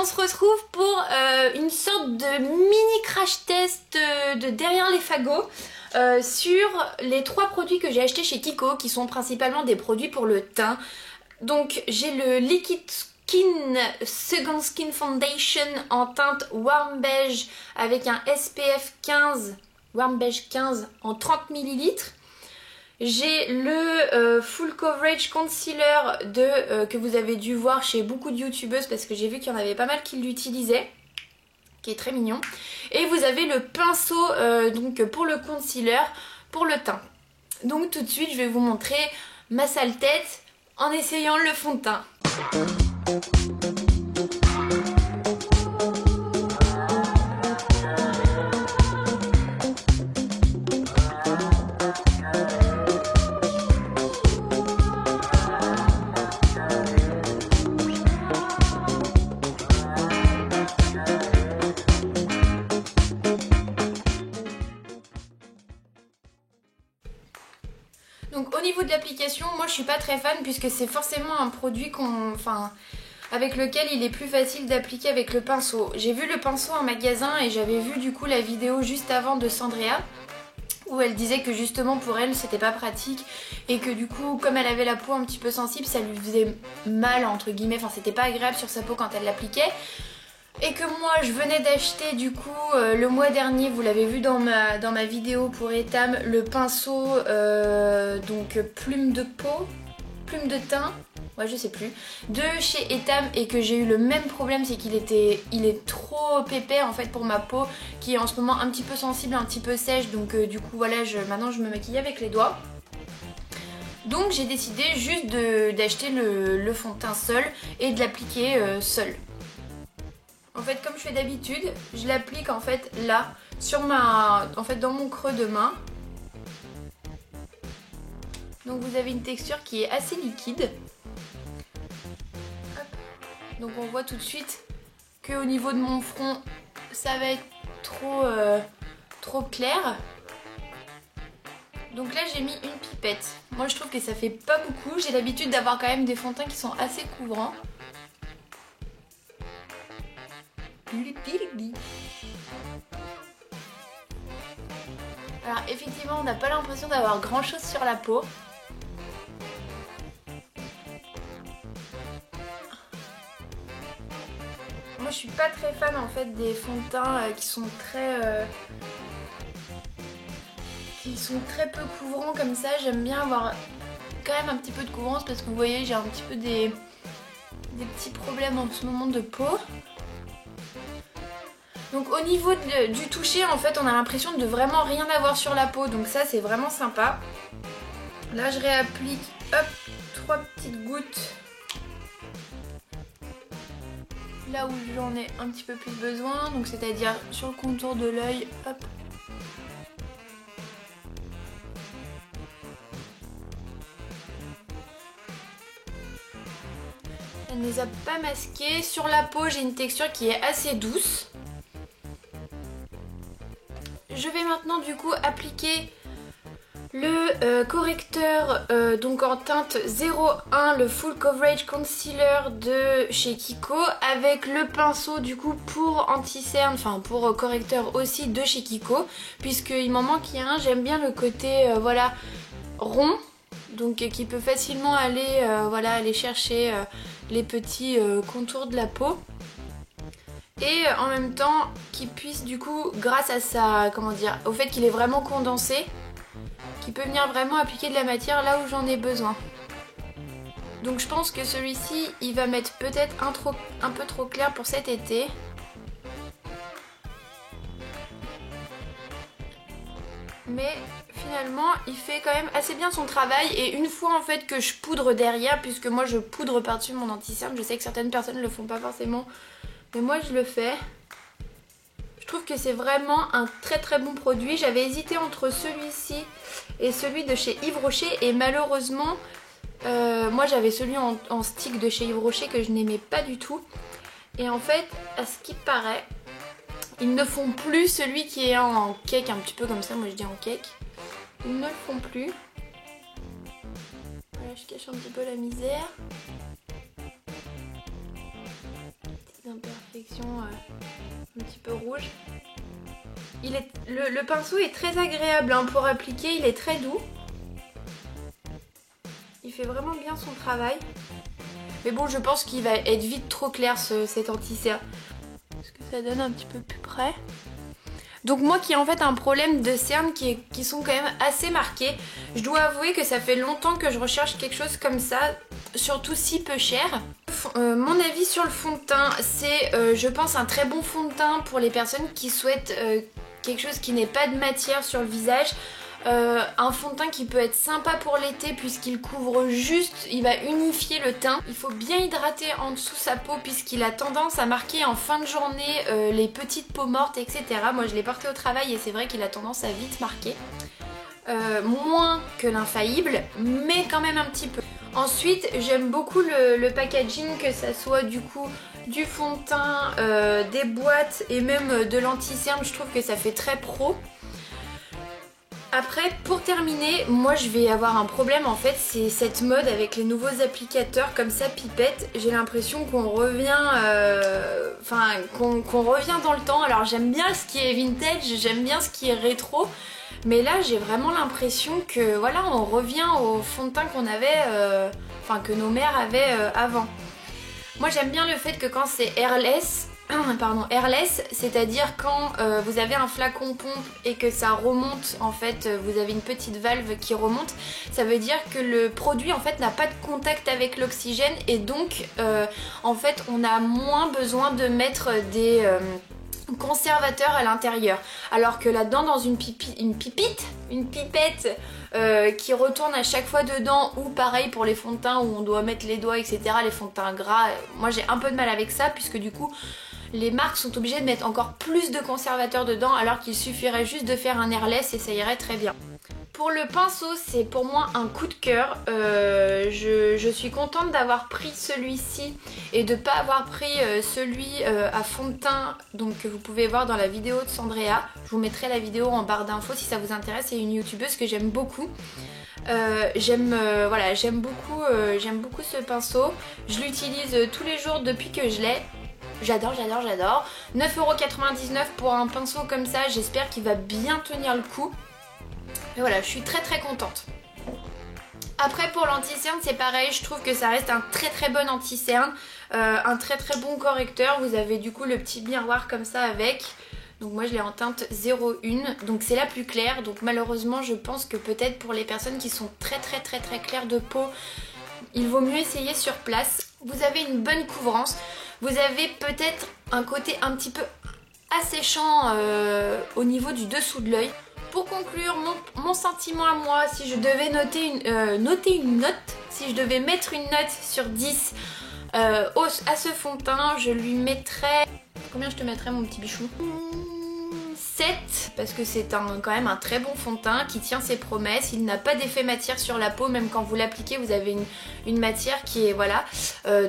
se retrouve pour une sorte de mini crash test de derrière les fagots sur les 3 produits que j'ai achetés chez Kiko, qui sont principalement des produits pour le teint. Donc j'ai le Liquid Skin Second Skin Foundation en teinte Warm Beige avec un SPF 15, Warm Beige 15 en 30 ml. J'ai le Full Coverage Concealer que vous avez dû voir chez beaucoup de youtubeuses parce que j'ai vu qu'il y en avait pas mal qui l'utilisaient, qui est très mignon. Et vous avez le pinceau donc pour le concealer, pour le teint. Donc tout de suite je vais vous montrer ma sale tête en essayant le fond de teint. Donc au niveau de l'application, moi je suis pas très fan puisque c'est forcément un produit avec lequel il est plus facile d'appliquer avec le pinceau. J'ai vu le pinceau en magasin et j'avais vu du coup la vidéo juste avant de Sandrea où elle disait que justement pour elle c'était pas pratique et que du coup comme elle avait la peau un petit peu sensible, ça lui faisait mal entre guillemets, enfin c'était pas agréable sur sa peau quand elle l'appliquait. Et que moi je venais d'acheter du coup le mois dernier, vous l'avez vu dans ma vidéo pour Etam, le pinceau donc plume de peau, plume de teint, ouais je sais plus, de chez Etam, et que j'ai eu le même problème, c'est qu'il est trop épais en fait pour ma peau qui est en ce moment un petit peu sensible, un petit peu sèche, donc du coup voilà, maintenant je me maquille avec les doigts. Donc j'ai décidé juste d'acheter le fond de teint seul et de l'appliquer seul. En fait, comme je fais d'habitude, je l'applique en fait là, dans mon creux de main. Donc vous avez une texture qui est assez liquide. Hop. Donc on voit tout de suite qu'au niveau de mon front, ça va être trop clair. Donc là j'ai mis une pipette. Moi je trouve que ça fait pas beaucoup. J'ai l'habitude d'avoir quand même des fonds de teint qui sont assez couvrants. Alors effectivement on n'a pas l'impression d'avoir grand chose sur la peau. Moi je suis pas très fan en fait des fonds de teint qui sont très peu couvrants comme ça. J'aime bien avoir quand même un petit peu de couvrance parce que vous voyez j'ai un petit peu des petits problèmes en ce moment de peau. Donc au niveau du toucher, en fait, on a l'impression de vraiment rien avoir sur la peau. Donc ça, c'est vraiment sympa. Là, je réapplique, hop, 3 petites gouttes. Là où j'en ai un petit peu plus besoin. Donc c'est-à-dire sur le contour de l'œil, hop. Elle ne les a pas masqués. Sur la peau, j'ai une texture qui est assez douce. Je vais maintenant du coup appliquer le correcteur donc en teinte 01, le Full Coverage Concealer de chez Kiko, avec le pinceau du coup pour anti-cerne, enfin pour correcteur aussi de chez Kiko, puisqu'il m'en manque un. J'aime bien le côté voilà rond, donc qui peut facilement aller aller chercher les petits contours de la peau. Et en même temps qu'il puisse du coup, grâce à sa, au fait qu'il est vraiment condensé, qu'il peut venir vraiment appliquer de la matière là où j'en ai besoin. Donc je pense que celui-ci il va mettre peut-être un peu trop clair pour cet été. Mais finalement il fait quand même assez bien son travail, et une fois en fait que je poudre derrière, puisque moi je poudre par-dessus mon anti-cerne, je sais que certaines personnes ne le font pas forcément, mais moi je le fais. Je trouve que c'est vraiment un très très bon produit. J'avais hésité entre celui-ci et celui de chez Yves Rocher, et malheureusement moi j'avais celui en stick de chez Yves Rocher que je n'aimais pas du tout. Et en fait, à ce qui paraît, ils ne font plus celui qui est en cake, un petit peu comme ça, moi je dis en cake. Ils ne le font plus. Voilà, je cache un petit peu la misère. Petites imperfections. section un petit peu rouge. Le pinceau est très agréable hein, pour appliquer, il est très doux. Il fait vraiment bien son travail. Mais bon, je pense qu'il va être vite trop clair cet anti-cerne. Est-ce que ça donne un petit peu plus près? Donc moi qui ai en fait un problème de cernes qui sont quand même assez marqués, je dois avouer que ça fait longtemps que je recherche quelque chose comme ça, surtout si peu cher. Mon avis sur le fond de teint, c'est je pense un très bon fond de teint pour les personnes qui souhaitent quelque chose qui n'ait pas de matière sur le visage. Un fond de teint qui peut être sympa pour l'été puisqu'il couvre juste, il va unifier le teint. Il faut bien hydrater en dessous sa peau puisqu'il a tendance à marquer en fin de journée les petites peaux mortes, etc. Moi je l'ai porté au travail et c'est vrai qu'il a tendance à vite marquer. Moins que l'infaillible, mais quand même un petit peu. Ensuite, j'aime beaucoup le packaging, que ça soit du coup du fond de teint, des boîtes et même de l'anti-cerne. Je trouve que ça fait très pro. Après, pour terminer, moi je vais avoir un problème en fait, c'est cette mode avec les nouveaux applicateurs comme ça, pipette. J'ai l'impression qu'on revient, qu'on revient dans le temps. Alors j'aime bien ce qui est vintage, j'aime bien ce qui est rétro, mais là j'ai vraiment l'impression que voilà, on revient au fond de teint qu'on avait, que nos mères avaient avant. Moi j'aime bien le fait que quand c'est airless, c'est-à-dire quand vous avez un flacon pompe et que ça remonte, en fait vous avez une petite valve qui remonte, ça veut dire que le produit en fait n'a pas de contact avec l'oxygène et donc en fait on a moins besoin de mettre des conservateurs à l'intérieur, alors que là-dedans dans une pipette qui retourne à chaque fois dedans, ou pareil pour les fonds de teint où on doit mettre les doigts, etc., les fonds de teint gras, moi j'ai un peu de mal avec ça puisque du coup les marques sont obligées de mettre encore plus de conservateurs dedans alors qu'il suffirait juste de faire un airless et ça irait très bien. Pour le pinceau, c'est pour moi un coup de cœur. Je suis contente d'avoir pris celui-ci et de ne pas avoir pris celui à fond de teint, donc que vous pouvez voir dans la vidéo de Sandrea. Je vous mettrai la vidéo en barre d'infos si ça vous intéresse. C'est une youtubeuse que j'aime beaucoup. J'aime beaucoup ce pinceau. Je l'utilise tous les jours depuis que je l'ai. J'adore, j'adore, j'adore. 9,99€ pour un pinceau comme ça, j'espère qu'il va bien tenir le coup. Et voilà, je suis très très contente. Après pour l'anti-cerne c'est pareil, je trouve que ça reste un très très bon anti-cerne, un très très bon correcteur. Vous avez du coup le petit miroir comme ça avec. Donc moi je l'ai en teinte 01, donc c'est la plus claire. Donc malheureusement je pense que peut-être pour les personnes qui sont très très très très claires de peau, il vaut mieux essayer sur place. Vous avez une bonne couvrance, vous avez peut-être un côté un petit peu asséchant au niveau du dessous de l'œil. Pour conclure, mon sentiment à moi, si je devais noter une note, si je devais mettre une note sur 10 à ce fond de teint, je lui mettrais... Combien je te mettrais mon petit bichou? 7, parce que c'est quand même un très bon fond de teint qui tient ses promesses. Il n'a pas d'effet matière sur la peau, même quand vous l'appliquez, vous avez une matière qui est voilà,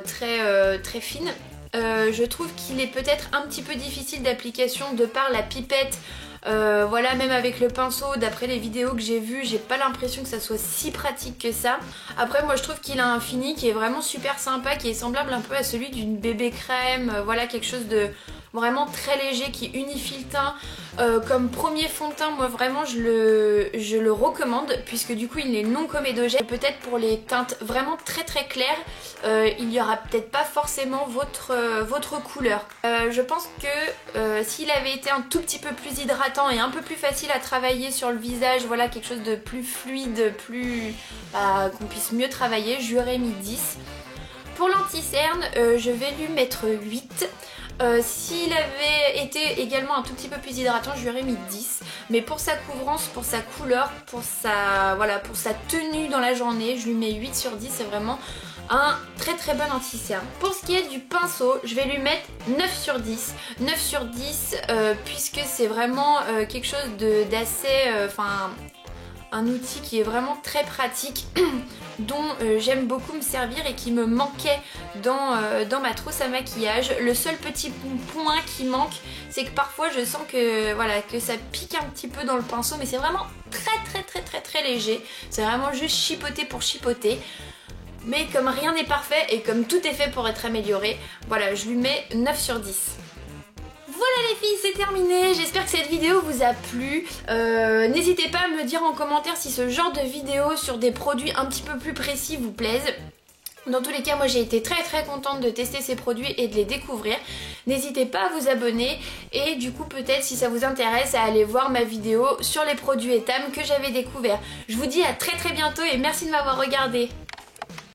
très fine. Je trouve qu'il est peut-être un petit peu difficile d'application de par la pipette. Voilà, même avec le pinceau, d'après les vidéos que j'ai vues, j'ai pas l'impression que ça soit si pratique que ça. Après moi je trouve qu'il a un fini qui est vraiment super sympa, qui est semblable un peu à celui d'une bébé crème, voilà, quelque chose de vraiment très léger qui unifie le teint. Comme premier fond de teint, moi vraiment je le recommande puisque du coup il est non comédogène. Peut-être pour les teintes vraiment très très claires, il n'y aura peut-être pas forcément votre couleur. Je pense que s'il avait été un tout petit peu plus hydratant et un peu plus facile à travailler sur le visage, voilà, quelque chose de plus fluide, qu'on puisse mieux travailler, je lui aurais mis 10. Pour l'anti-cerne, je vais lui mettre 8. S'il avait été également un tout petit peu plus hydratant, je lui aurais mis 10. Mais pour sa couvrance, pour sa couleur, pour sa tenue dans la journée, je lui mets 8 sur 10. C'est vraiment un très très bon anti-cerne. Pour ce qui est du pinceau, je vais lui mettre 9 sur 10. 9 sur 10 puisque c'est vraiment quelque chose d'assez... un outil qui est vraiment très pratique dont j'aime beaucoup me servir et qui me manquait dans ma trousse à maquillage. Le seul petit point qui manque, c'est que parfois je sens que, voilà, que ça pique un petit peu dans le pinceau, mais c'est vraiment très léger. C'est vraiment juste chipoter pour chipoter. Mais comme rien n'est parfait et comme tout est fait pour être amélioré, voilà, je lui mets 9 sur 10. Voilà les filles, c'est terminé. J'espère que cette vidéo vous a plu. N'hésitez pas à me dire en commentaire si ce genre de vidéo sur des produits un petit peu plus précis vous plaisent. Dans tous les cas, moi j'ai été très contente de tester ces produits et de les découvrir. N'hésitez pas à vous abonner et du coup peut-être si ça vous intéresse à aller voir ma vidéo sur les produits Etam que j'avais découvert. Je vous dis à très bientôt et merci de m'avoir regardé.